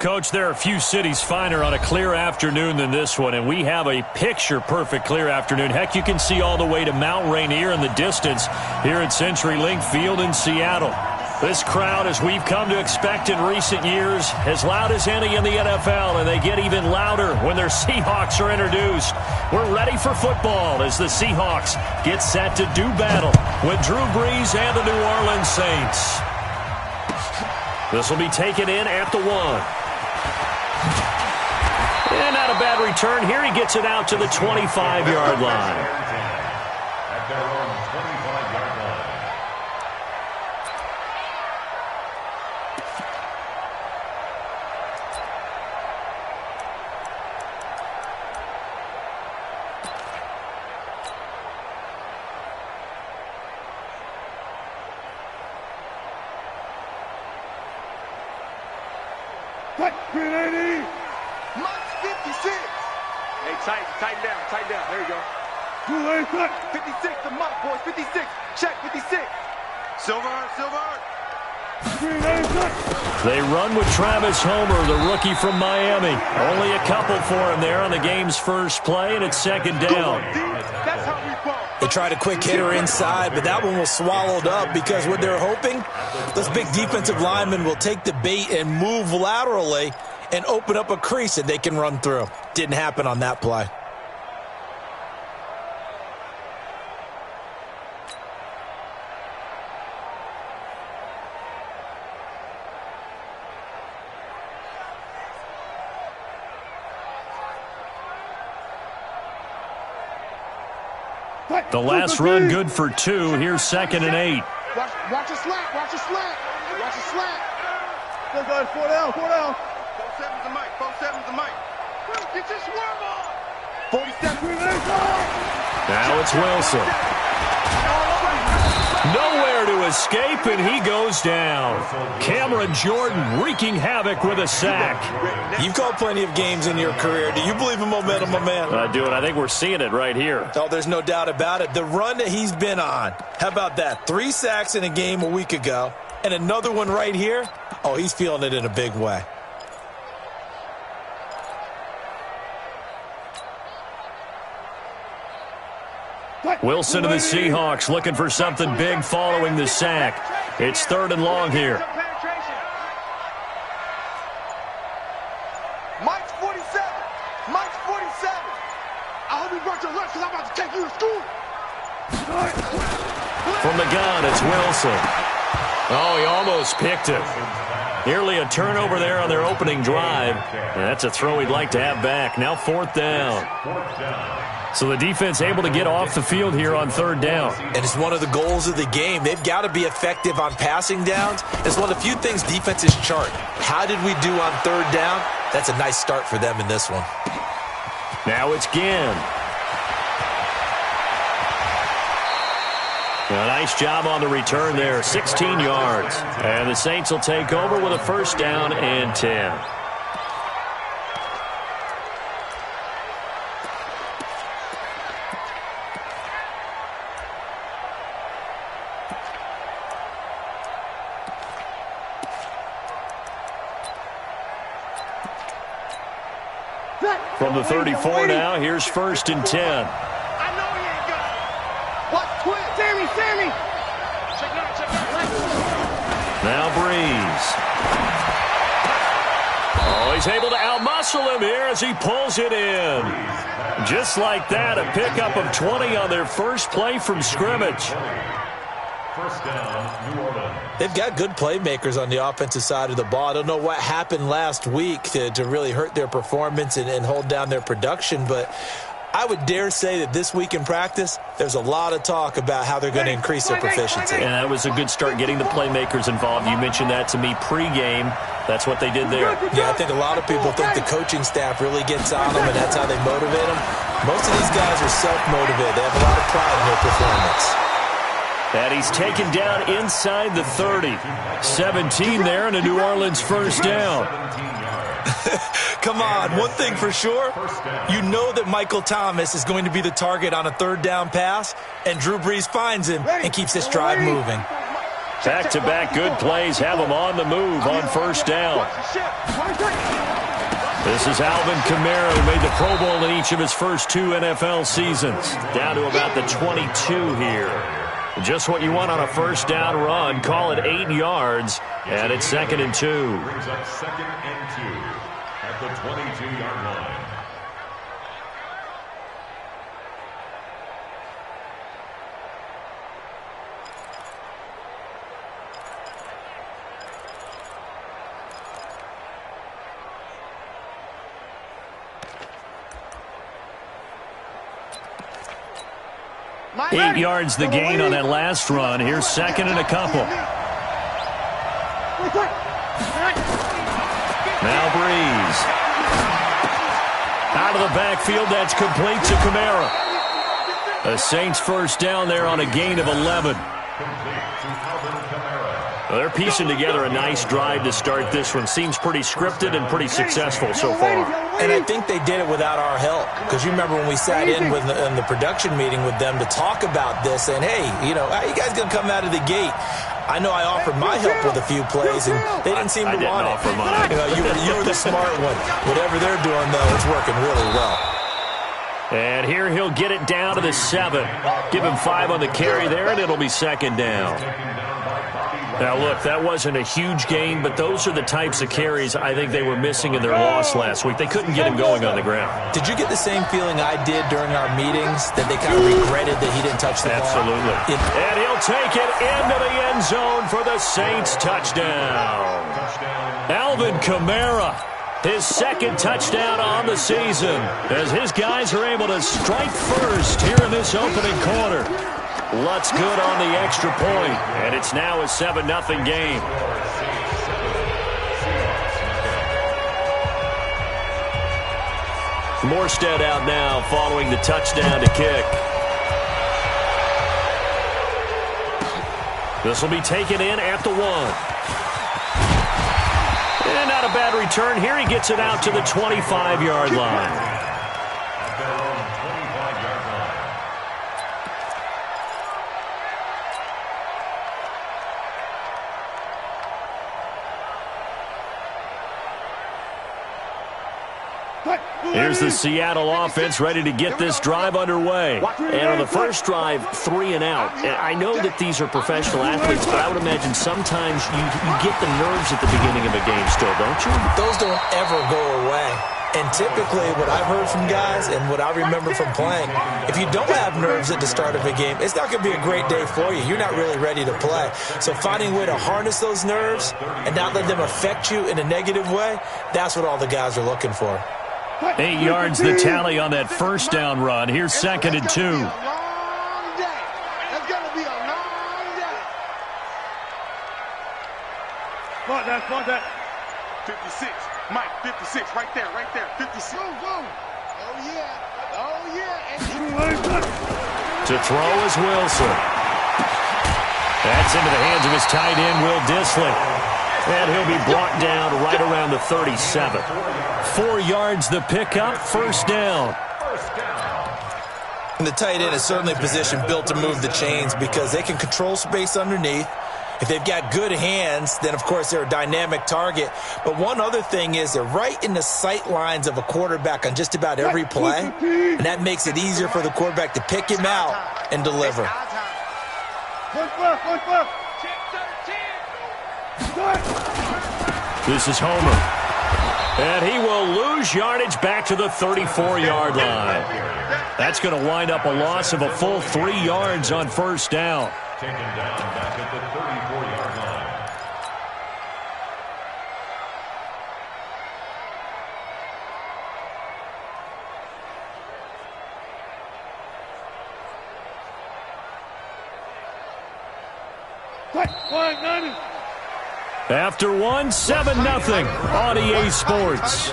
Coach, there are a few cities finer on a clear afternoon than this one, and we have a picture-perfect clear afternoon. Heck, you can see all the way to Mount Rainier in the distance here at CenturyLink Field in Seattle. This crowd, as we've come to expect in recent years, as loud as any in the NFL, and they get even louder when their Seahawks are introduced. We're ready for football as the Seahawks get set to do battle with Drew Brees and the New Orleans Saints. This will be taken in at the 1. And not a bad return here. He gets it out to the 25-yard line. At their own 25-yard line. Cut, 380. Mike's 56. Hey, tighten down. There you go. 280, cut. 56 to Mike, boys. 56. Check, 56. Silver. 380, cut. They run with Travis Homer, the rookie from Miami. Only a couple for him there on the game's first play, and it's second down. That's how we ball. They tried a quick hitter inside, but that one was swallowed up because what they're hoping, those big defensive linemen will take the bait and move laterally and open up a crease that they can run through. Didn't happen on that play. The last run good for 2. Here's 2nd and 8. Watch your slant. Go, guys, 4 down. 4-7's the Mike. Get your swerve on. 47. 380, Now it's Wilson. Nowhere to escape, and he goes down. Cameron Jordan wreaking havoc with a sack. You've called plenty of games in your career. Do you believe in momentum, my man? I do, and I think we're seeing it right here. Oh, there's no doubt about it. The run that he's been on. How about that? 3 sacks in a game a week ago, and another one right here. Oh, he's feeling it in a big way. Wilson to the Seahawks looking for something big following the sack. It's 3rd and long here. Mike's 47. I hope you brought your lunch because I'm about to take you to school. From the gun, it's Wilson. Oh, he almost picked it. Nearly a turnover there on their opening drive. And that's a throw he'd like to have back. Now 4th down. So the defense able to get off the field here on 3rd down. And it's one of the goals of the game. They've got to be effective on passing downs. It's one of the few things defenses chart. How did we do on 3rd down? That's a nice start for them in this one. Now it's Ginn. A nice job on the return there, 16 yards. And the Saints will take over with a 1st down and 10. From the 34 now, here's 1st and 10. I know he ain't got it. Watch twin. Sammy. Check it out. Now Brees. Oh, he's able to outmuscle him here as he pulls it in. Just like that, a pickup of 20 on their first play from scrimmage. 1st down, New Orleans. They've got good playmakers on the offensive side of the ball. I don't know what happened last week to really hurt their performance and hold down their production, but I would dare say that this week in practice, there's a lot of talk about how they're going to increase their proficiency. And that was a good start getting the playmakers involved. You mentioned that to me pregame. That's what they did there. Yeah, I think a lot of people think the coaching staff really gets on them, and that's how they motivate them. Most of these guys are self-motivated. They have a lot of pride in their performance. And he's taken down inside the 30. 17 there and a New Orleans 1st down. Come on, one thing for sure, you know that Michael Thomas is going to be the target on a 3rd down pass, and Drew Brees finds him and keeps this drive moving. Back-to-back good plays have him on the move on first down. This is Alvin Kamara, who made the Pro Bowl in each of his first 2 NFL seasons. Down to about the 22 here. Just what you want on a first down run. Call it 8 yards, and it's 2nd and 2. Brings up 2nd and 2 at the 22-yard line. Eight yards the gain on that last run. Here's 2nd and a couple. Now Breeze. Out of the backfield, that's complete to Kamara. The Saints first down there on a gain of 11. Well, they're piecing together a nice drive to start this one. Seems pretty scripted and pretty successful so far. And I think they did it without our help. Because you remember when we sat in the production meeting with them to talk about this, and hey, you know, how you guys going to come out of the gate? I know I offered my help with a few plays, and they didn't seem to want it. Mine. You know, you were the smart one. Whatever they're doing, though, it's working really well. And here he'll get it down to the 7. Give him 5 on the carry there, and it'll be 2nd down. Now, look, that wasn't a huge gain, but those are the types of carries I think they were missing in their loss last week. They couldn't get him going on the ground. Did you get the same feeling I did during our meetings, that they kind of regretted that he didn't touch the ball? Absolutely. And he'll take it into the end zone for the Saints touchdown. Alvin Kamara, his 2nd touchdown on the season, as his guys are able to strike first here in this opening quarter. Lutz good on the extra point, and it's now a 7-0 game. Morstead out now following the touchdown to kick. This will be taken in at the 1. And not a bad return here. He gets it out to the 25-yard line. Here's the Seattle offense ready to get this drive underway. And on the first drive, 3 and out. And I know that these are professional athletes, but I would imagine sometimes you get the nerves at the beginning of a game still, don't you? Those don't ever go away. And typically what I've heard from guys and what I remember from playing, if you don't have nerves at the start of a game, it's not going to be a great day for you. You're not really ready to play. So finding a way to harness those nerves and not let them affect you in a negative way, that's what all the guys are looking for. 8 yards the tally on that first down run. Here's 2nd and 2. It's going to be a long day. Spot that. 56. Mike, 56. Right there. 56. Boom. Oh, yeah. To throw is Wilson. That's into the hands of his tight end, Will Dissly. And he'll be brought down right around the 37. 4 yards the pickup, first down. And the tight end is certainly a position built to move the chains because they can control space underneath. If they've got good hands, then, of course, they're a dynamic target. But one other thing is they're right in the sight lines of a quarterback on just about every play, and that makes it easier for the quarterback to pick him out and deliver. This is Homer. And he will lose yardage back to the 34-yard line. That's going to wind up a loss of a full 3 yards on first down. Taken down back at the 34-yard line. After 1, 7-0 on EA Sports.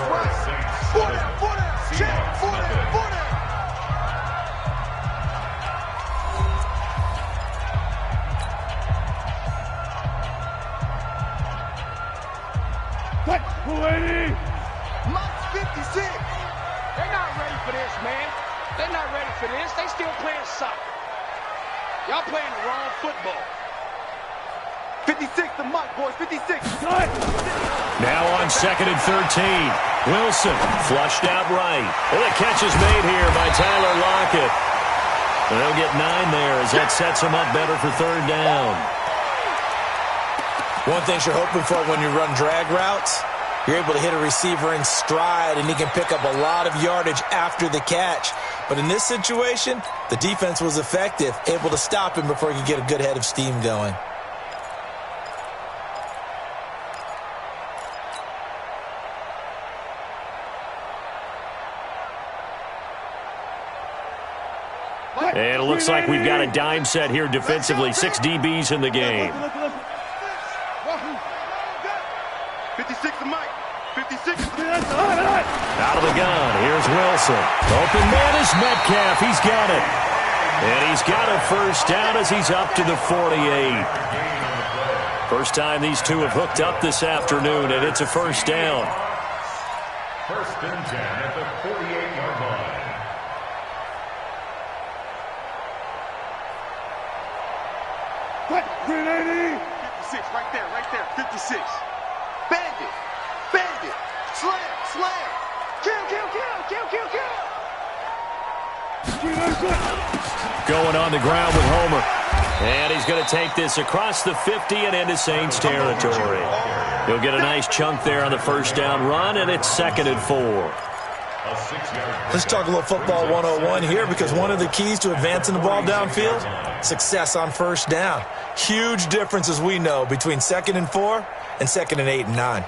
Mike's 56. They're not ready for this, man. They're not ready for this. They still playing soccer. Y'all playing the wrong football. 56, the mic, boys, 56. Now on 2nd and 13. Wilson flushed out right. And the catch is made here by Tyler Lockett. They'll get 9 there as that sets him up better for 3rd down. One thing you're hoping for when you run drag routes, you're able to hit a receiver in stride, and he can pick up a lot of yardage after the catch. But in this situation, the defense was effective, able to stop him before he could get a good head of steam going. And it looks like we've got a dime set here defensively. 6 DBs in the game. 56, the mic. 56. Out of the gun. Here's Wilson. Open man is Metcalf. He's got it. And he's got a 1st down as he's up to the 48. First time these two have hooked up this afternoon, and it's a 1st down. 1st and 10 at the 48-yard line. What? 380. 56, right there, 56. Bandit, bandit, slam, slam. Kill. Going on the ground with Homer. And he's going to take this across the 50 and into Saints territory. He'll get a nice chunk there on the 1st down run, and it's 2nd and 4. Let's talk a little football 101 here, because one of the keys to advancing the ball downfield, success on 1st down. Huge difference, as we know, between 2nd and 4 and 2nd and 8 and 9.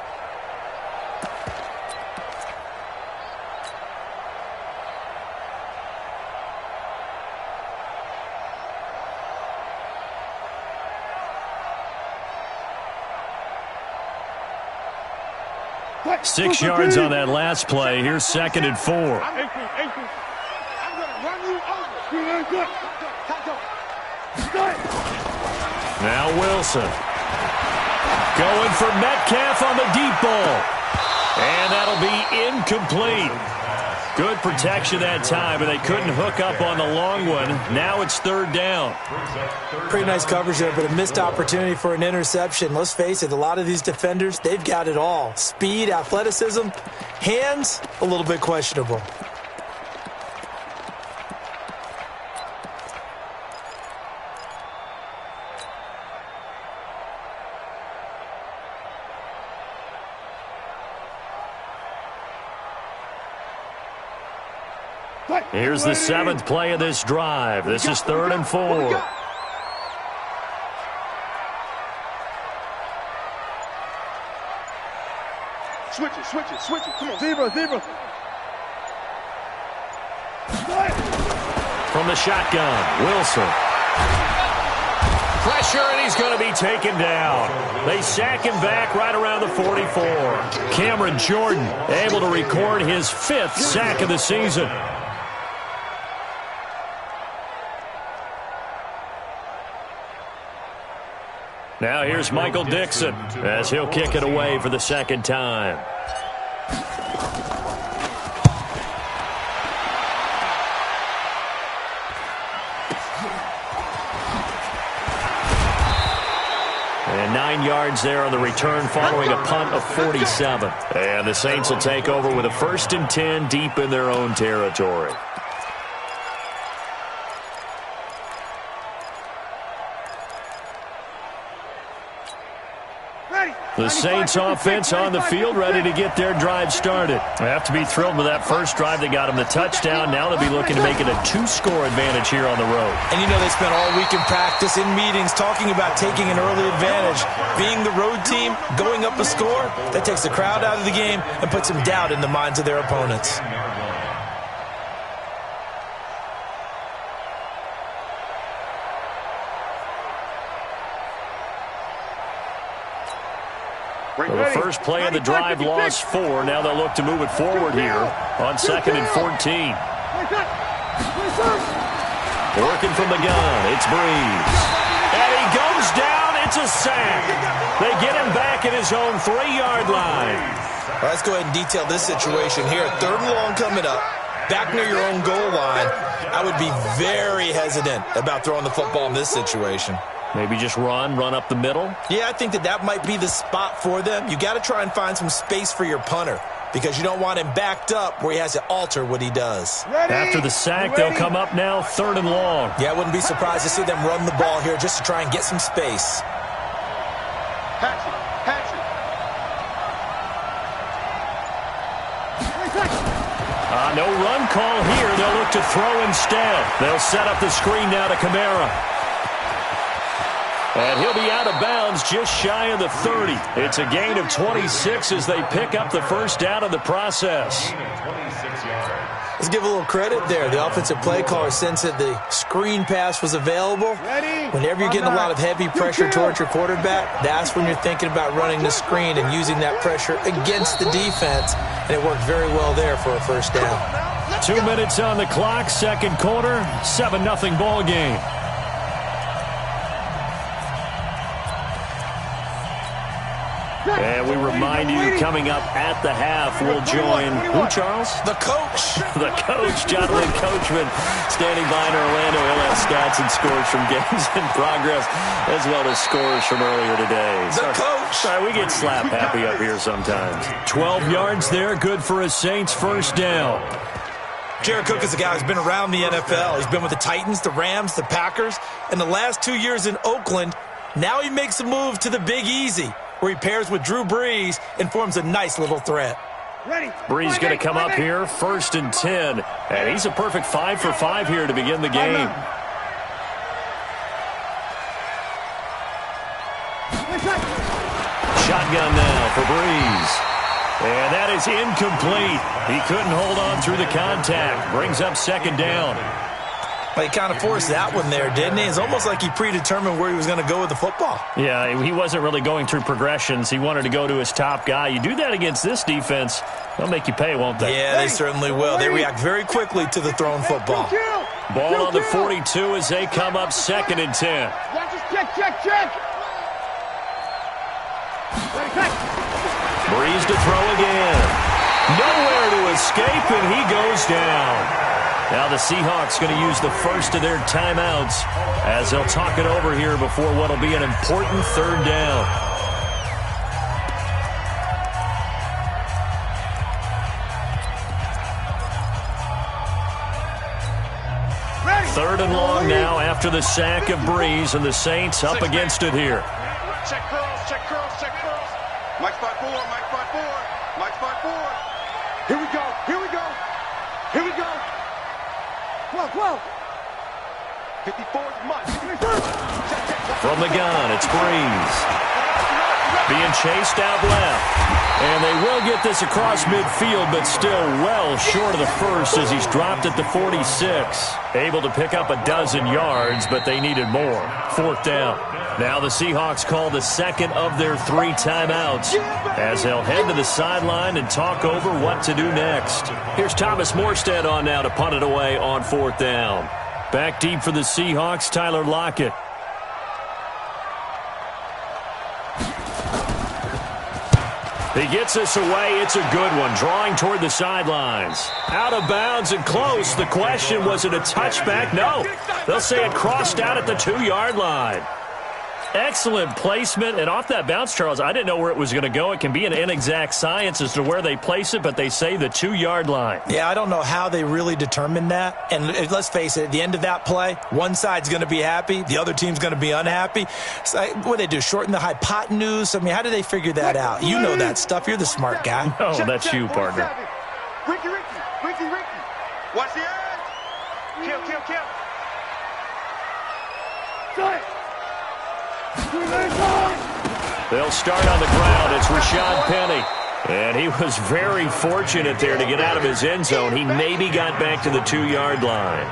What? 6 yards on that last play. Here's 2nd and 4. I'm going to run you over. Now Wilson. Going for Metcalf on the deep ball. And that'll be incomplete. Good protection that time, but they couldn't hook up on the long one. Now it's 3rd down. Pretty nice coverage there, but a missed opportunity for an interception. Let's face it, a lot of these defenders, they've got it all. Speed, athleticism, hands, a little bit questionable. Here's the 7th play of this drive. This is 3rd and 4. Switch it. Come on. Zebra. From the shotgun, Wilson. Pressure, and he's going to be taken down. They sack him back right around the 44. Cameron Jordan able to record his 5th sack of the season. Now here's Michael Dixon as he'll kick it away for the 2nd time. And 9 yards there on the return following a punt of 47. And the Saints will take over with a 1st and 10 deep in their own territory. The Saints offense on the field, ready to get their drive started. They have to be thrilled with that first drive. They got them the touchdown. Now they'll be looking to make it a 2-score advantage here on the road. And you know they spent all week in practice, in meetings, talking about taking an early advantage. Being the road team, going up a score, that takes the crowd out of the game and puts some doubt in the minds of their opponents. Well, the first play of the drive lost 4. Now they'll look to move it forward here on 2nd and 14. Working from the gun, it's Breeze. And he goes down, it's a sack. They get him back at his own 3-yard line. Well, let's go ahead and detail this situation here. 3rd and long coming up, back near your own goal line. I would be very hesitant about throwing the football in this situation. Maybe just run up the middle? Yeah, I think that might be the spot for them. You got to try and find some space for your punter because you don't want him backed up where he has to alter what he does. Ready? After the sack, they'll come up now 3rd and long. Yeah, I wouldn't be surprised to see them run the ball here just to try and get some space. Hatchet. No run call here. They'll look to throw instead. They'll set up the screen now to Kamara. And he'll be out of bounds just shy of the 30. It's a gain of 26 as they pick up the first down in the process. Let's give a little credit there. The offensive play caller sensed that the screen pass was available. Whenever you're getting a lot of heavy pressure towards your quarterback, that's when you're thinking about running the screen and using that pressure against the defense. And it worked very well there for a first down. 2 minutes on the clock, second quarter, 7-0 ball game. And we remind you, coming up at the half, we'll join who, Charles? The coach. The coach, Jonathan Coachman, standing by in Orlando. He'll have stats and scores from games in progress, as well as scores from earlier today. The coach. Sorry, we get slap happy up here sometimes. 12 yards there, good for a Saints first down. Jared Cook is a guy who's been around the NFL. He's been with the Titans, the Rams, the Packers, and the last 2 years in Oakland. Now he makes a move to the Big Easy, where he pairs with Drew Brees and forms a nice little threat. Brees going to come up here, 1st and 10. And he's a perfect 5 for 5 here to begin the game. Shotgun now for Brees. And that is incomplete. He couldn't hold on through the contact. Brings up 2nd down. Well, he kind of forced that one there, didn't he? It's almost like he predetermined where he was going to go with the football. Yeah, he wasn't really going through progressions. He wanted to go to his top guy. You do that against this defense, they'll make you pay, won't they? Yeah, they certainly will. They react very quickly to the thrown football. Ball on the 42 as they come up 2nd and 10. Check. Brees to throw again. Nowhere to escape, and he goes down. Now the Seahawks going to use the first of their timeouts as they'll talk it over here before what will be an important 3rd down. Ready. 3rd and long now after the sack of Brees, and the Saints up against it here. Check curls. Mike 5-4. Here we go. 12. 54's Mike. From the gun, it's Brees. Being chased out left. And they will get this across midfield, but still well short of the first as he's dropped at the 46. Able to pick up a dozen yards, but they needed more. 4th down. Now the Seahawks call the 2nd of their 3 timeouts as they'll head to the sideline and talk over what to do next. Here's Thomas Morstead on now to punt it away on 4th down. Back deep for the Seahawks, Tyler Lockett. He gets this away. It's a good one. Drawing toward the sidelines. Out of bounds and close. The question, was it a touchback? No. They'll say it crossed out at the 2-yard line. Excellent placement. And off that bounce, Charles, I didn't know where it was going to go. It can be an inexact science as to where they place it, but they say the 2-yard line. Yeah, I don't know how they really determined that. And let's face it, at the end of that play, one side's going to be happy, the other team's going to be unhappy. So, what do they do, shorten the hypotenuse? I mean, how do they figure that out? You know that stuff. You're the smart guy. Oh, that's you, partner. Ricky. Watch the edge. Kill. Good. They'll start on the ground. It's Rashad Penny. And he was very fortunate there to get out of his end zone. He maybe got back to the 2-yard line.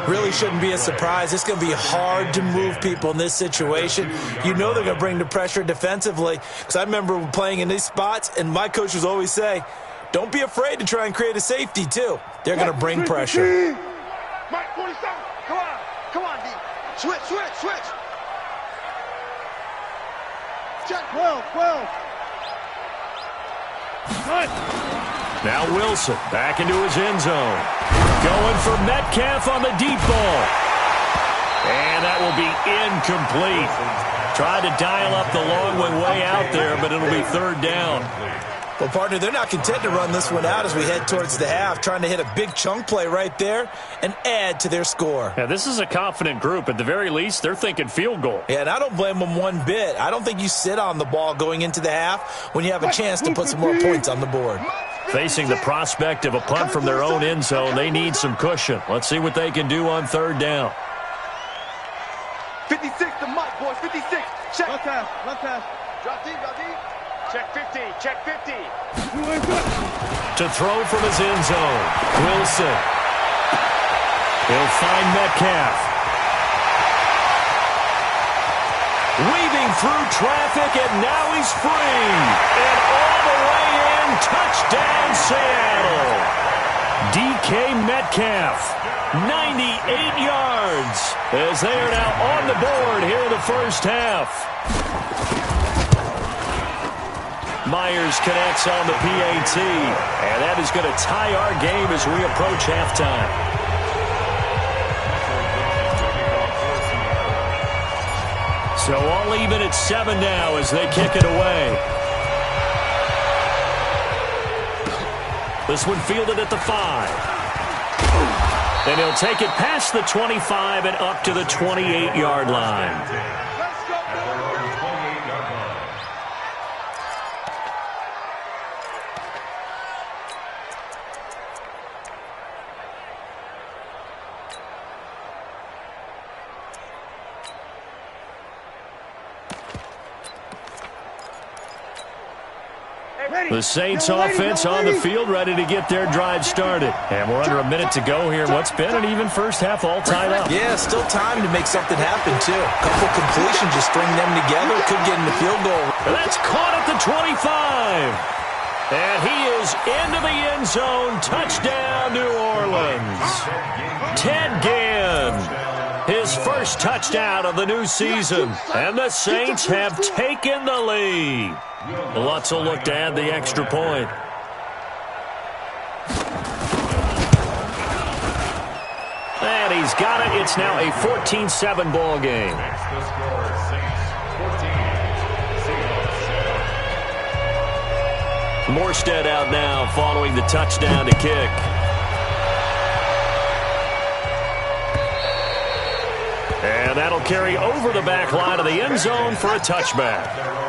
Really shouldn't be a surprise. It's going to be hard to move people in this situation. You know they're going to bring the pressure defensively. Because I remember playing in these spots, and my coach was always say, don't be afraid to try and create a safety, too. They're going to bring pressure. Mike 47. Come on, D. Switch. Check 12. Good. Now Wilson back into his end zone. Going for Metcalf on the deep ball. And that will will be incomplete. Tried to dial up the long way out there, but it'll be third down. Well, partner, they're not content to run this one out as we head towards the half, trying to hit a big chunk play right there and add to their score. Yeah, this is a confident group. At the very least, they're thinking field goal. Yeah, and I don't blame them one bit. I don't think you sit on the ball going into the half when you have a chance to put some more points on the board. Facing the prospect of a punt from their own end zone, they need some cushion. Let's see what they can do on third down. 56 to Mike, boys. 56. Check. Left half. Left half. Drop deep, drop deep. Check 50. Check 50. To throw from his end zone, Wilson. He'll find Metcalf. Weaving through traffic, and now he's free. And all the way in, touchdown Seattle. DK Metcalf, 98 yards, as they are now on the board here in the first half. Myers connects on the PAT, and that is going to tie our game as we approach halftime. So all even at 7 now as they kick it away. This one fielded at the 5. And he'll take it past the 25 and up to the 28-yard line. The Saints offense on the field, ready to get their drive started. And we're under a minute to go here. What's been an even first half, all tied up. Yeah, still time to make something happen, too. A couple completions, just string them together. Could get in the field goal. And that's caught at the 25. And he is into the end zone. Touchdown, New Orleans. Ted Ginn, his first touchdown of the new season. And the Saints have taken the lead. Lutz will look to add the extra point. And he's got it. It's now a 14-7 ball game. Morstead out now following the touchdown to kick. And that'll carry over the back line of the end zone for a touchback.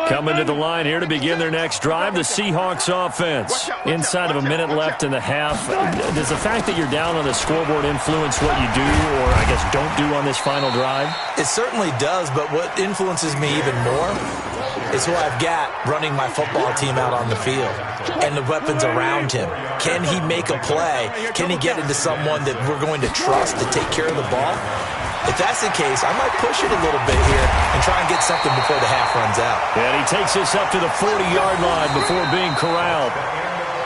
Coming to the line here to begin their next drive, the Seahawks offense. Inside of a minute left in the half, does the fact that you're down on the scoreboard influence what you do, or I guess don't do on this final drive? It certainly does, but what influences me even more is who I've got running my football team out on the field and the weapons around him. Can he make a play? Can he get into someone that we're going to trust to take care of the ball? If that's the case, I might push it a little bit here and try and get something before the half runs out. And he takes this up to the 40-yard line before being corralled.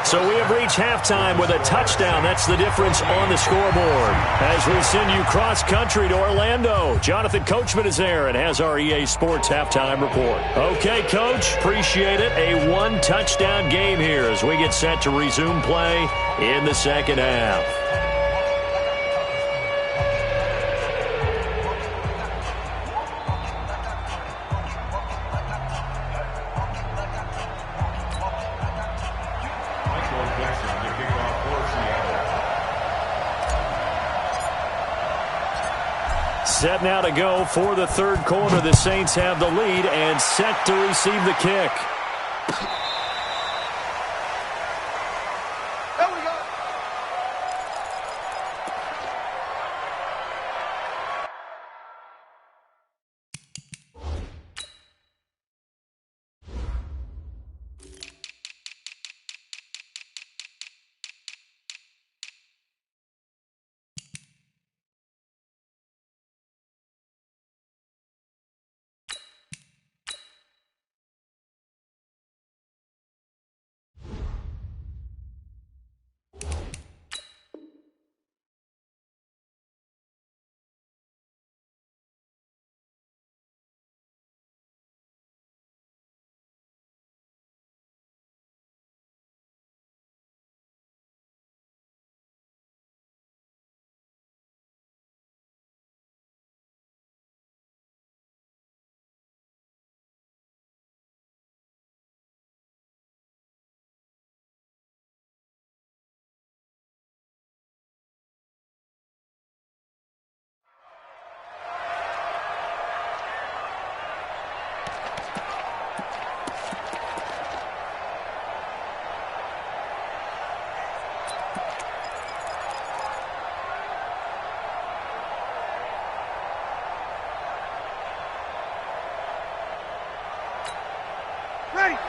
So we have reached halftime with a touchdown. That's the difference on the scoreboard. As we send you cross-country to Orlando, Jonathan Coachman is there and has our EA Sports halftime report. Okay, Coach, appreciate it. A one-touchdown game here as we get set to resume play in the second half. Set now to go for the third quarter. The Saints have the lead and set to receive the kick.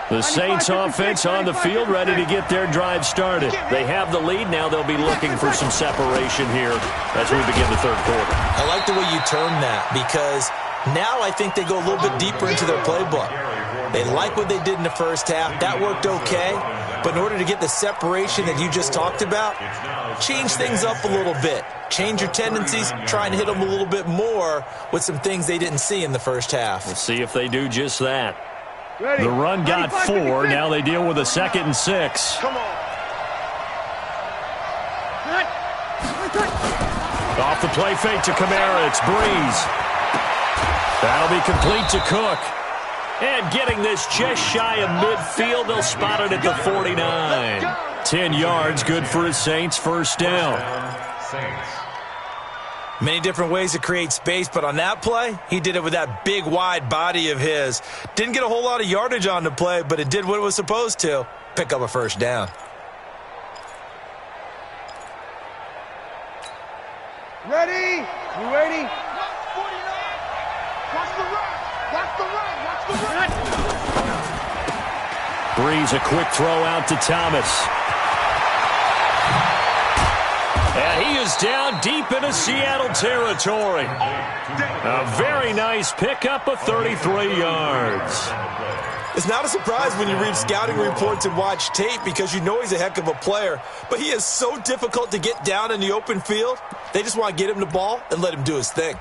The Saints offense on the field, ready to get their drive started. They have the lead. Now they'll be looking for some separation here as we begin the third quarter. I like the way you term that, because now I think they go a little bit deeper into their playbook. They like what they did in the first half. That worked okay. But in order to get the separation that you just talked about, change things up a little bit. Change your tendencies, try and hit them a little bit more with some things they didn't see in the first half. We'll see if they do just that. The run got 4. Now they deal with a 2nd and 6. Come on. Off the play fake to Kamara. It's Breeze. That'll be complete to Cook. And getting this just shy of midfield, they'll spot it at the 49. 10 yards, good for his Saints first down. Many different ways to create space, but on that play, he did it with that big, wide body of his. Didn't get a whole lot of yardage on the play, but it did what it was supposed to. Pick up a first down. Ready? You ready? Watch the run. Watch the run. Watch the run. Breeze, a quick throw out to Thomas. And he is down deep into Seattle territory. A very nice pickup of 33 yards. It's not a surprise when you read scouting reports and watch tape, because you know he's a heck of a player. But he is so difficult to get down in the open field. They just want to get him the ball and let him do his thing.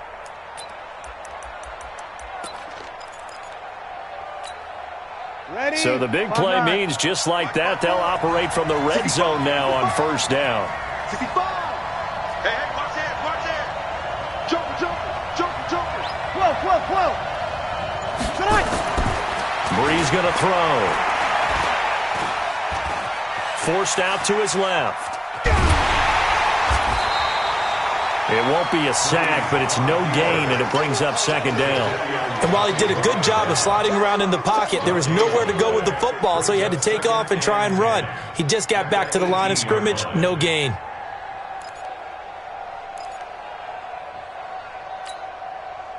Ready? So the big play means just like that, they'll operate from the red zone now on first down. 65. Hey, watch it. Watch it. Jumper. 12. Tonight. Breeze going to throw. Forced out to his left. It won't be a sack, but it's no gain, and it brings up second down. And while he did a good job of sliding around in the pocket, there was nowhere to go with the football, so he had to take off and try and run. He just got back to the line of scrimmage, no gain.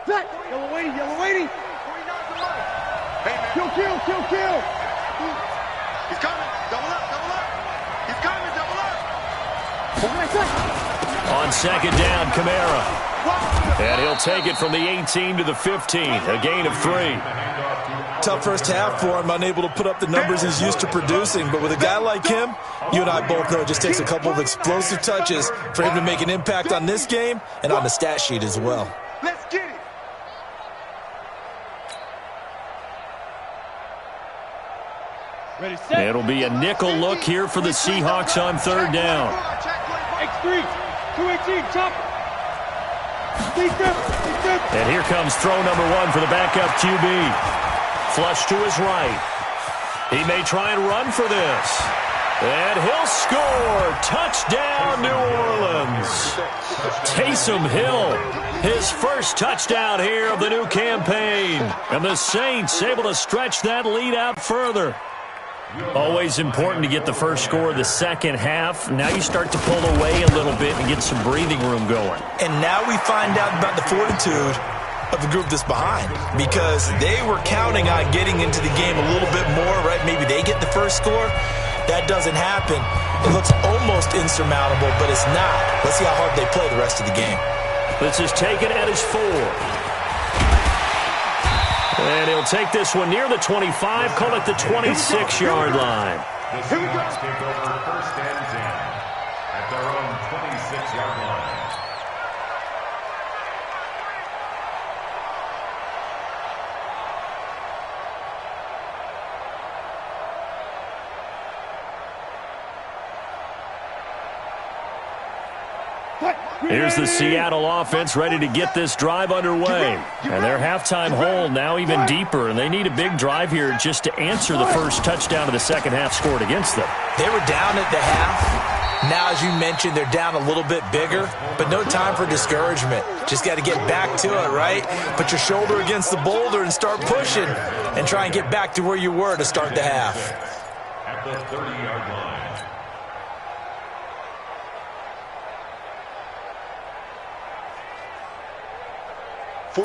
Yellow waiting. Kill. He's coming. Double up. He's coming. Double up. On second down, Kamara. And he'll take it from the 18 to the 15, a gain of 3. Tough first half for him, unable to put up the numbers he's used to producing. But with a guy like him, you and I both know it just takes a couple of explosive touches for him to make an impact on this game and on the stat sheet as well. Let's get it. Ready, set. It'll be a nickel look here for the Seahawks on third down. X3. 218. Chop. And here comes throw number 1 for the backup QB. Flush to his right. He may try and run for this. And he'll score. Touchdown, New Orleans. Taysom Hill, his first touchdown here of the new campaign. And the Saints able to stretch that lead out further. Always important to get the first score of the second half. Now you start to pull away a little bit and get some breathing room going. And now we find out about the fortitude of the group that's behind, because they were counting on getting into the game a little bit more, right? Maybe they get the first score. That doesn't happen. It looks almost insurmountable, but it's not. Let's see how hard they play the rest of the game. This is taken at his 4. And he'll take this one near the 25, call it the 26-yard line. The Seahawks take over first and 10 at their own 26-yard line. Here's the Seattle offense ready to get this drive underway. And their halftime hole now even deeper, and they need a big drive here just to answer the first touchdown of the second half scored against them. They were down at the half. Now, as you mentioned, they're down a little bit bigger, but no time for discouragement. Just got to get back to it, right? Put your shoulder against the boulder and start pushing and try and get back to where you were to start the half. At the 30-yard line.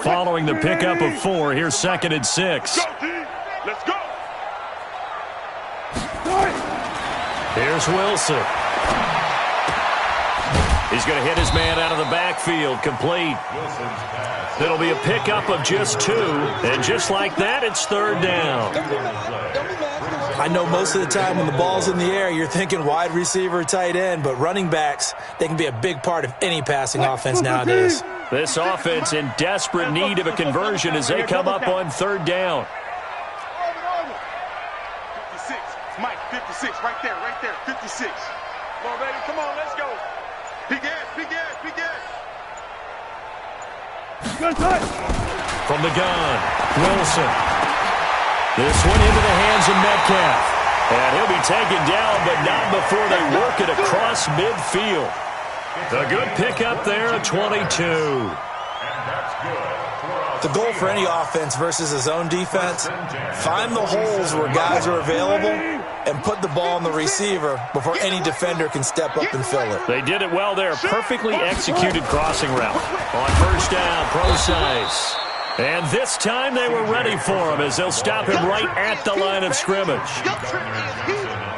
Following the pickup of 4, here's second and 6. Let's go. Here's Wilson. He's going to hit his man out of the backfield, complete. It'll be a pickup of just 2, and just like that, it's 3rd down. I know most of the time when the ball's in the air, you're thinking wide receiver, tight end, but running backs, they can be a big part of any passing offense nowadays. This offense in desperate need of a conversion as they come up on 3rd down. 56. Mike, 56. Right there, 56. Come on, baby. Come on, let's go. Big ass, big ass, big ass. From the gun, Wilson. This one into the hands of Metcalf. And he'll be taken down, but not before they work it across midfield. A good pickup there at 22. The goal for any offense versus a zone defense, find the holes where guys are available and put the ball on the receiver before any defender can step up and fill it. They did it well there. Perfectly executed crossing route. On 1st down, Procise. And this time they were ready for him as they'll stop him right at the line of scrimmage.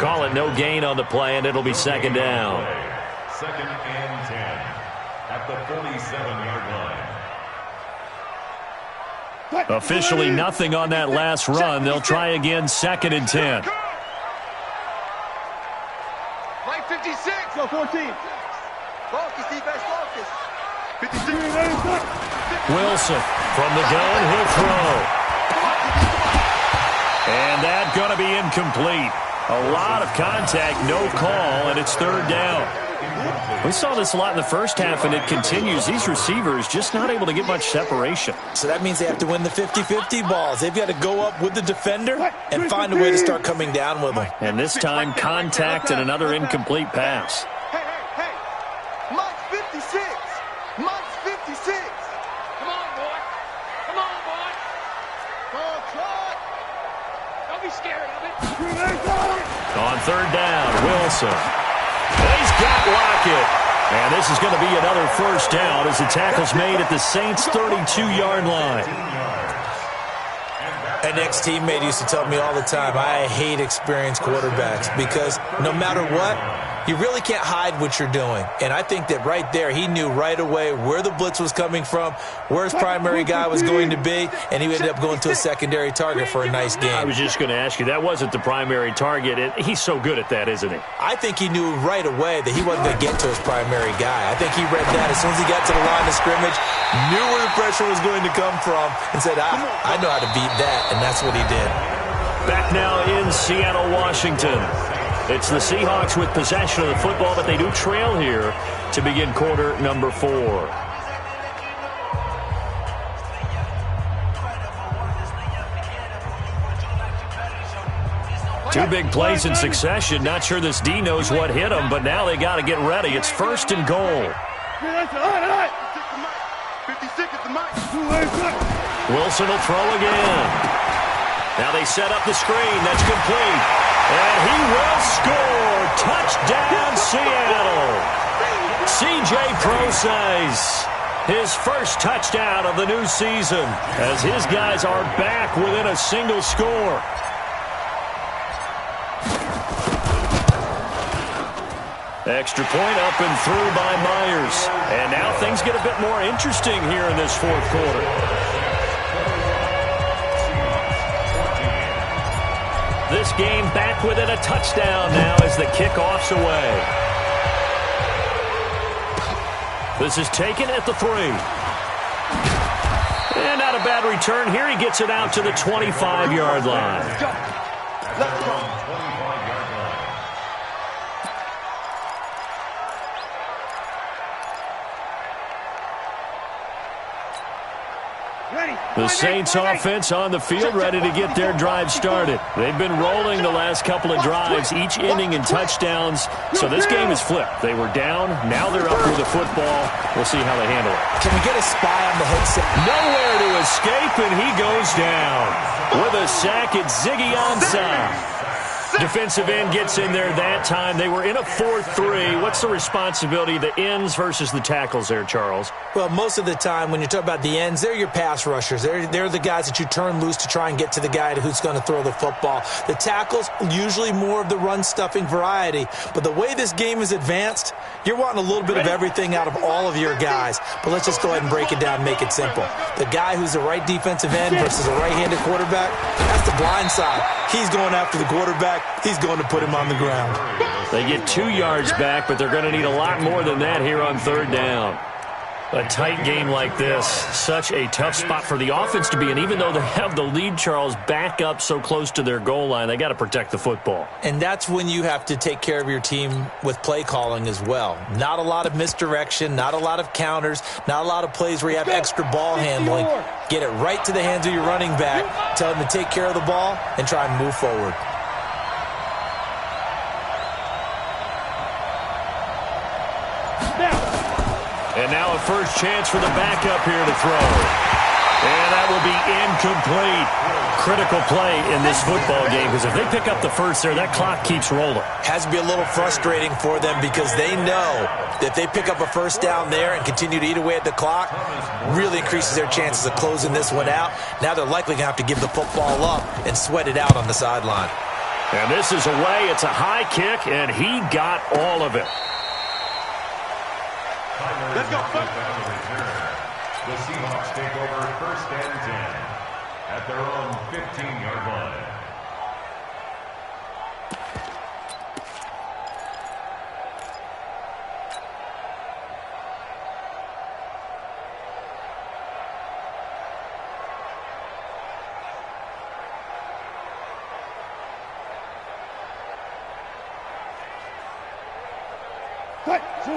Call it no gain on the play, and it'll be 2nd down. 2nd and 10 at the 47-yard line. Officially nothing on that last run. They'll try again, 2nd and 10. Mike 56. Go 14. Focus, defense, focus. 56. Wilson from the gun, he'll throw. And that's going to be incomplete. A lot of contact, no call, and it's 3rd down. We saw this a lot in the first half, and it continues. These receivers just not able to get much separation. So that means they have to win the 50-50 balls. They've got to go up with the defender and find a way to start coming down with them. And this time, contact and another incomplete pass. Hey. Mike's 56. Mike's 56. Come on, boy. Come on, boy. Try. Don't be scared of it. On 3rd down, Wilson. He's got Lockett. And this is going to be another 1st down as the tackle's made at the Saints' 32-yard line. An ex-teammate used to tell me all the time, I hate experienced quarterbacks because no matter what, you really can't hide what you're doing. And I think that right there, he knew right away where the blitz was coming from, where his primary guy was going to be, and he ended up going to a secondary target for a nice game. I was just going to ask you, that wasn't the primary target. He's so good at that, isn't he? I think he knew right away that he wasn't going to get to his primary guy. I think he read that as soon as he got to the line of scrimmage, knew where the pressure was going to come from, and said, I know how to beat that, and that's what he did. Back now in Seattle, Washington. It's the Seahawks with possession of the football, but they do trail here to begin quarter number 4. 2 big plays in succession. Not sure this D knows what hit him, but now they got to get ready. It's 1st and goal. 56 is the Mike. Wilson will throw again. Now they set up the screen. That's complete. And he will score. Touchdown, Seattle. C.J. Procise, his first touchdown of the new season as his guys are back within a single score. Extra point up and through by Myers. And now things get a bit more interesting here in this 4th quarter. This game back within a touchdown now as the kickoff's away. This is taken at the 3. And not a bad return here. He gets it out to the 25-yard line. The Saints offense on the field ready to get their drive started. They've been rolling the last couple of drives, each ending in touchdowns. So this game is flipped. They were down. Now they're up with the football. We'll see how they handle it. Can we get a spy on the headset? Nowhere to escape, and he goes down. With a sack, it's Ziggy Ansah. Defensive end gets in there that time. They were in a 4-3. What's the responsibility of the ends versus the tackles there, Charles? Well, most of the time when you talk about the ends, they're your pass rushers. They're the guys that you turn loose to try and get to the guy who's going to throw the football. The tackles, usually more of the run-stuffing variety. But the way this game is advanced, you're wanting a little bit of everything out of all of your guys. But let's just go ahead and break it down and make it simple. The guy who's the right defensive end versus a right-handed quarterback, that's the blind side. He's going after the quarterback. He's going to put him on the ground. They get 2 yards back, but they're going to need a lot more than that here on third down. A tight game like this, such a tough spot for the offense to be in. Even though they have the lead, Charles, back up so close to their goal line, they got to protect the football. And that's when you have to take care of your team with play calling as well. Not a lot of misdirection, not a lot of counters, not a lot of plays where you have extra ball handling. Get it right to the hands of your running back, tell him to take care of the ball, and try and move forward. And now a first chance for the backup here to throw. And that will be incomplete. Critical play in this football game, because if they pick up the first there, that clock keeps rolling. Has to be a little frustrating for them because they know that if they pick up a first down there and continue to eat away at the clock, really increases their chances of closing this one out. Now they're likely going to have to give the football up and sweat it out on the sideline. And this is away. It's a high kick, and he got all of it. Let's go. The Seahawks take over first and 10 at their own 15-yard line.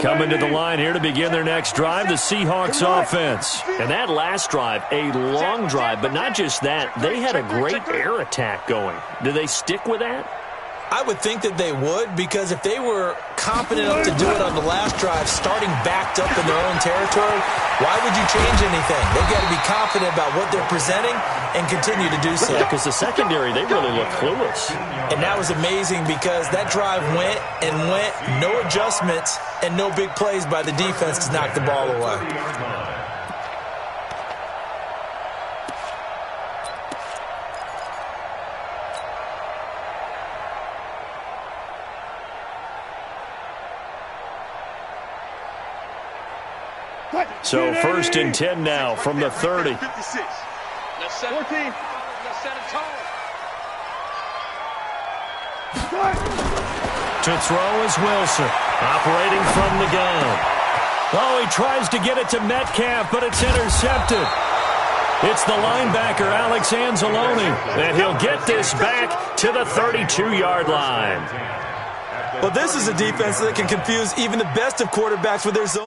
Coming to the line here to begin their next drive, the Seahawks offense. And that last drive, a long drive, but not just that. They had a great air attack going. Do they stick with that? I would think that they would, because if they were confident enough to do it on the last drive, starting backed up in their own territory, why would you change anything? They've got to be confident about what they're presenting and continue to do so. Yeah, because the secondary, they really look clueless. And that was amazing because that drive went and went, no adjustments and no big plays by the defense to knock the ball away. So first and 10 now from the 30. 56. Let's set it. 14. Let's set it tall. To throw is Wilson, operating from the gun. Oh, he tries to get it to Metcalf, but it's intercepted. It's the linebacker, Alex Anzalone, and he'll get this back to the 32-yard line. Well, this is a defense that can confuse even the best of quarterbacks with their zone.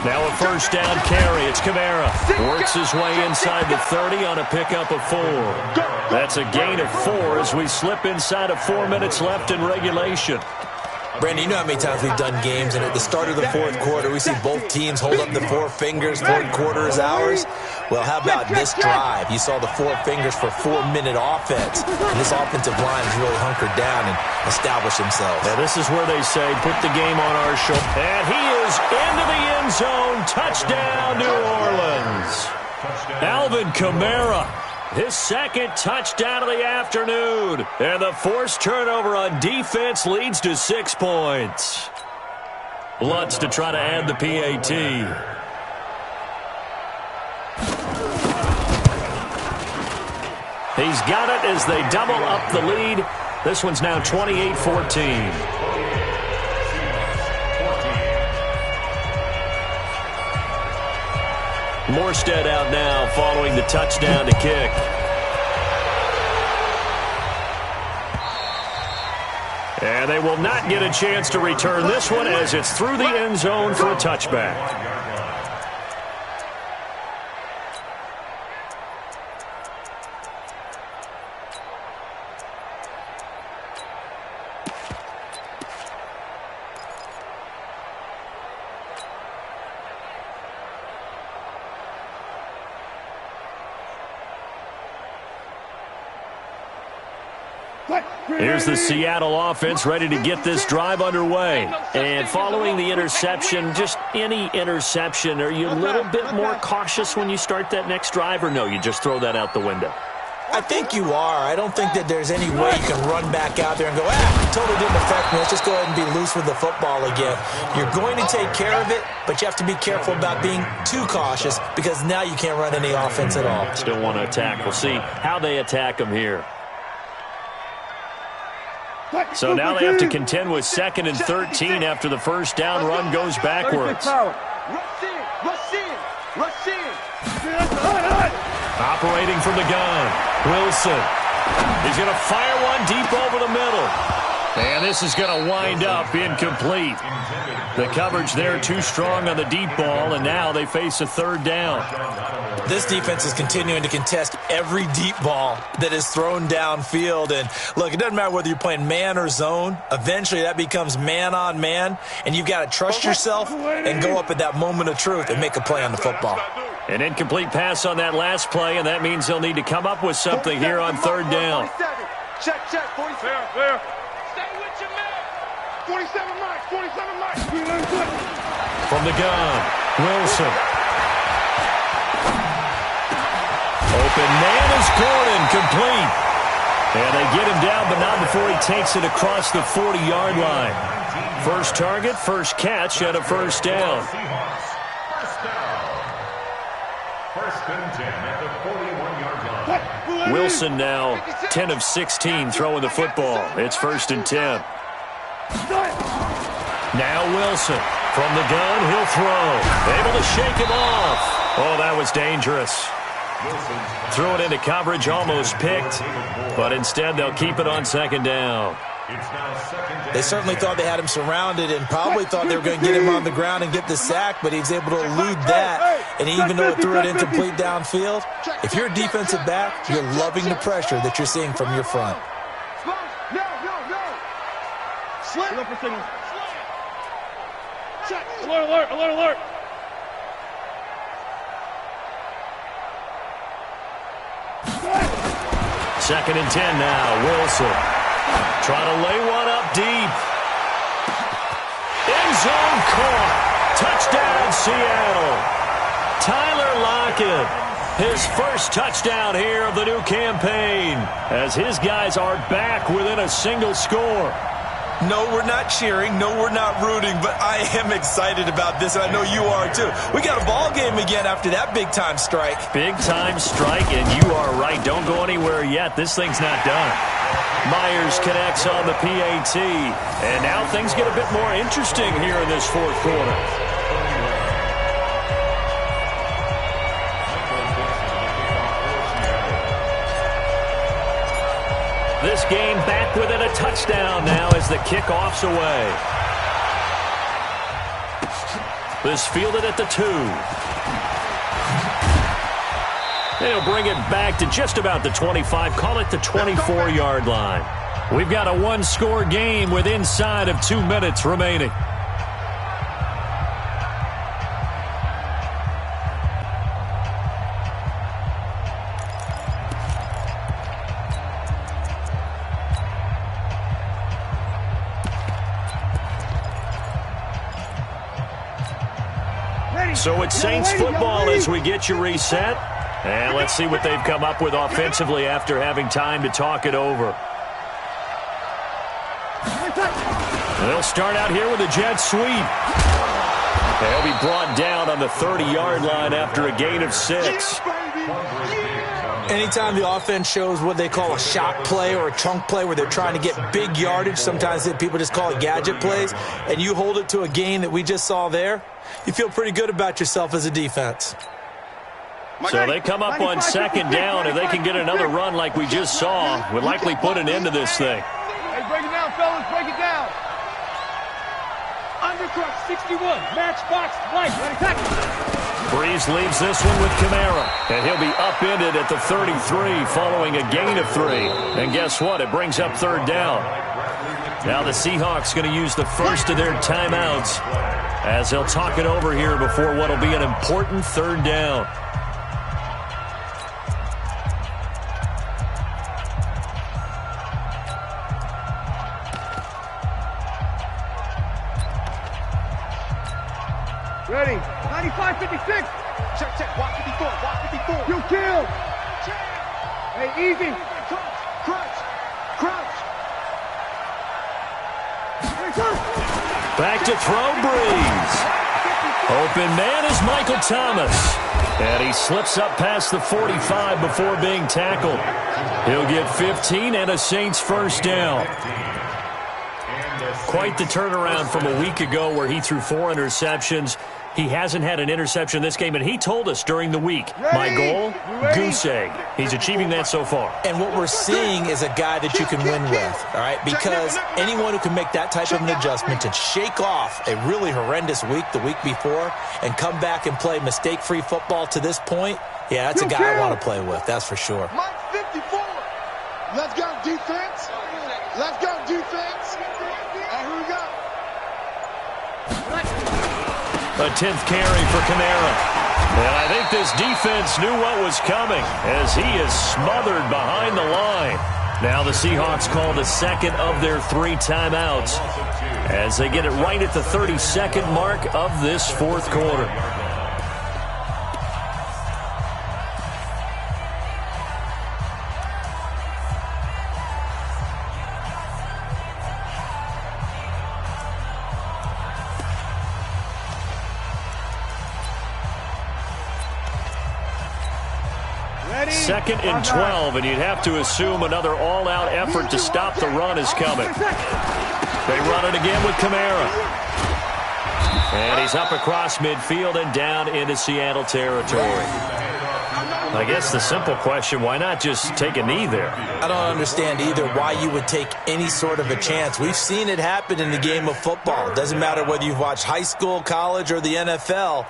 Now a first down carry. It's Kamara. Works his way inside the 30 on a pickup of 4. That's a gain of 4 as we slip inside of 4 minutes left in regulation. Brandon, you know how many times we've done games, and at the start of the fourth quarter, we see both teams hold up the 4 fingers, fourth quarter is ours. Well, how about this drive? You saw the 4 fingers for 4-minute offense, and this offensive line has really hunkered down and established themselves. Now, this is where they say, put the game on our shoulder. And he is into the end zone. Touchdown, New Orleans. Alvin Kamara. His second touchdown of the afternoon. And the forced turnover on defense leads to 6 points. Lutz to try to add the PAT. He's got it as they double up the lead. This one's now 28-14. Morstead out now following the touchdown to kick. And they will not get a chance to return this one as it's through the end zone for a touchback. Here's the Seattle offense ready to get this drive underway. And following the interception, just any interception, are you a little bit more cautious when you start that next drive, or no, you just throw that out the window? I think you are. I don't think that there's any way you can run back out there and go, it totally didn't affect me. Let's just go ahead and be loose with the football again. You're going to take care of it, but you have to be careful about being too cautious because now you can't run any offense at all. Still want to attack. We'll see how they attack them here. So now they have to contend with 2nd and 13 after the first down run goes backwards. Operating from the gun, Wilson. He's going to fire one deep over the middle. And this is going to wind up incomplete. The coverage there too strong on the deep ball, and now they face a 3rd down. This defense is continuing to contest every deep ball that is thrown downfield. And look, it doesn't matter whether you're playing man or zone. Eventually that becomes man on man, and you've got to trust yourself and go up at that moment of truth and make a play on the football. An incomplete pass on that last play, and that means they'll need to come up with something here on 3rd down. Check, 47. Fair. Stay with your man. 27 miles. From the gun, Wilson. Open man is Gordon, complete. And they get him down, but not before he takes it across the 40-yard line. First target, first catch, and a 1st down. First and 10 at the 41-yard line. Wilson now 10 of 16 throwing the football. It's 1st and 10. Now Wilson from the gun, he'll throw. Able to shake him off. Oh, that was dangerous. Threw it into coverage, almost picked, but instead they'll keep it on 2nd down. They certainly thought they had him surrounded and probably thought they were going to get him on the ground and get the sack, but he was able to elude that, and even though it threw it incomplete downfield, if you're a defensive back, you're loving the pressure that you're seeing from your front. Alert. 2nd and 10 now, Wilson. Trying to lay one up deep. End zone caught. Touchdown, Seattle. Tyler Lockett, his first touchdown here of the new campaign, as his guys are back within a single score. No, we're not cheering. No, we're not rooting, but I am excited about this, and I know you are too. We got a ball game again after that big-time strike. Big-time strike, and you are right. Don't go anywhere yet. This thing's not done. Myers connects on the PAT, and now things get a bit more interesting here in this 4th quarter. This game back within a touchdown now as the kickoff's away. This fielded at the 2. They'll bring it back to just about the 25, call it the 24-yard line. We've got a one-score game with inside of 2 minutes remaining. So it's Saints football as we get you reset. And let's see what they've come up with offensively after having time to talk it over. They'll start out here with a jet sweep. They'll be brought down on the 30-yard line after a gain of 6. Anytime the offense shows what they call a shot play or a chunk play where they're trying to get big yardage, sometimes people just call it gadget plays, and you hold it to a gain that we just saw there, you feel pretty good about yourself as a defense. So they come up on 2nd down. If they can get another run like we just saw, would likely put an end to this thing. Hey, break it down, fellas, break it down. Undercrust 61, matchbox right. Ready, tackle. Breeze leaves this one with Kamara, and he'll be upended at the 33 following a gain of 3. And guess what? It brings up third down. Now the Seahawks going to use the first of their timeouts as they'll talk it over here before what will be an important third down. Ready, 95-56. Check, walk 54, walk 54. You kill. Hey, easy. Crunch. Back to throw, Breeze. Open man is Michael Thomas. And he slips up past the 45 before being tackled. He'll get 15 and a Saints first down. Quite the turnaround from a week ago where he threw 4 interceptions. He hasn't had an interception this game, and he told us during the week, my goal, goose egg. He's achieving that so far. And what we're seeing is a guy that you can win with, all right? Because anyone who can make that type of an adjustment and shake off a really horrendous week the week before and come back and play mistake-free football to this point, yeah, that's a guy I want to play with, that's for sure. Mike 54. Let's go, defense. Let's go, defense. Here we go. A 10th carry for Kamara. And I think this defense knew what was coming as he is smothered behind the line. Now the Seahawks call the second of their 3 timeouts as they get it right at the 32nd mark of this fourth quarter. Second and 12, and you'd have to assume another all-out effort to stop the run is coming. They run it again with Kamara. And he's up across midfield and down into Seattle territory. I guess the simple question, why not just take a knee there? I don't understand either why you would take any sort of a chance. We've seen it happen in the game of football. It doesn't matter whether you've watched high school, college, or the NFL.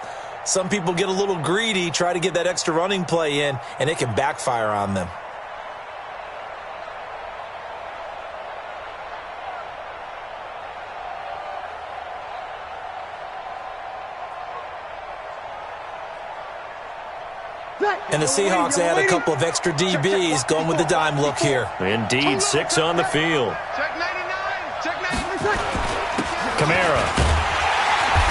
Some people get a little greedy, try to get that extra running play in, and it can backfire on them. And the Seahawks add a couple of extra DBs going with the dime look here. Indeed, 6 on the field. Check 99. Check 99. Kamara.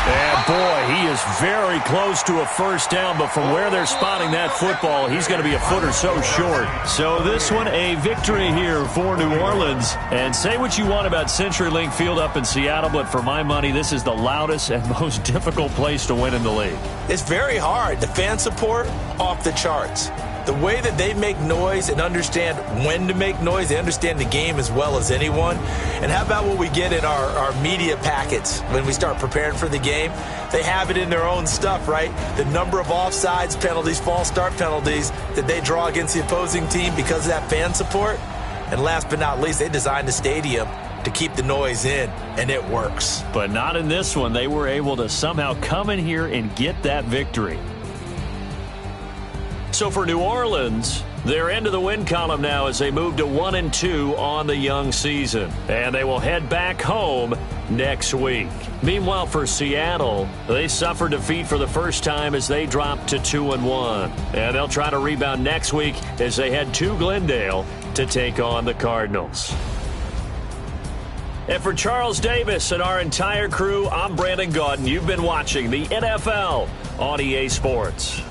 And boy, he is very close to a first down, but from where they're spotting that football, he's going to be a foot or so short. So this one, a victory here for New Orleans. And say what you want about CenturyLink Field up in Seattle, but for my money, this is the loudest and most difficult place to win in the league. It's very hard. The fan support, off the charts. The way that they make noise and understand when to make noise, they understand the game as well as anyone. And how about what we get in our media packets when we start preparing for the game? They have it in their own stuff, right? The number of offsides penalties, false start penalties that they draw against the opposing team because of that fan support. And last but not least, they designed the stadium to keep the noise in, and it works. But not in this one. They were able to somehow come in here and get that victory. So for New Orleans, they're into the win column now as they move to 1-2 on the young season. And they will head back home next week. Meanwhile, for Seattle, they suffered defeat for the first time as they dropped to 2-1. And they'll try to rebound next week as they head to Glendale to take on the Cardinals. And for Charles Davis and our entire crew, I'm Brandon Gaudin. You've been watching the NFL on EA Sports.